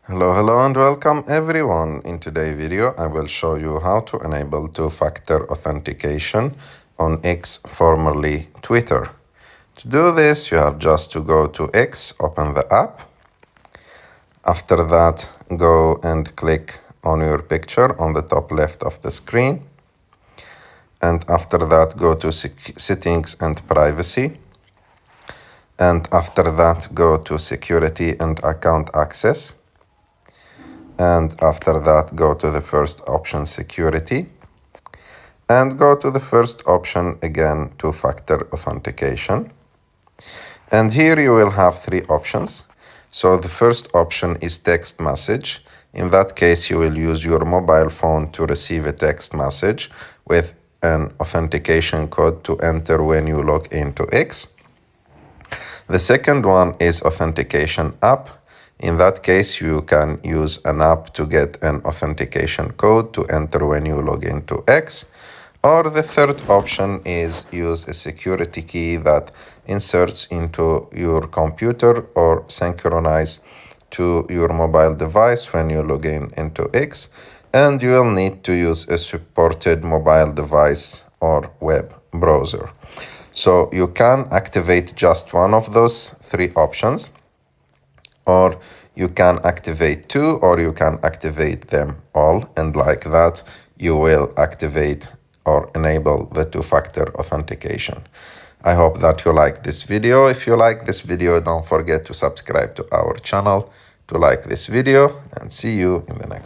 Hello and welcome everyone. In today's video, I will show you how to enable two-factor authentication on X, formerly Twitter. To do this, you have just to go to X, open the app. After that, go and click on your picture on the top left of the screen. And after that, go to Settings and Privacy. And after that, go to Security and Account Access. And after that, go to the first option, security, and go to the first option again, two-factor authentication. And here you will have three options. So the first option is text message. In that case, you will use your mobile phone to receive a text message with an authentication code to enter when you log into X. The second one is authentication app. In that case, you can use an app to get an authentication code to enter when you log into X. Or the third option is use a security key that inserts into your computer or synchronize to your mobile device when you log into X. And you will need to use a supported mobile device or web browser. So you can activate just one of those three options, or you can activate two, or you can activate them all, and like that you will activate or enable the two-factor authentication. I hope that you like this video. If you like this video, don't forget to subscribe to our channel, to like this video, and see you in the next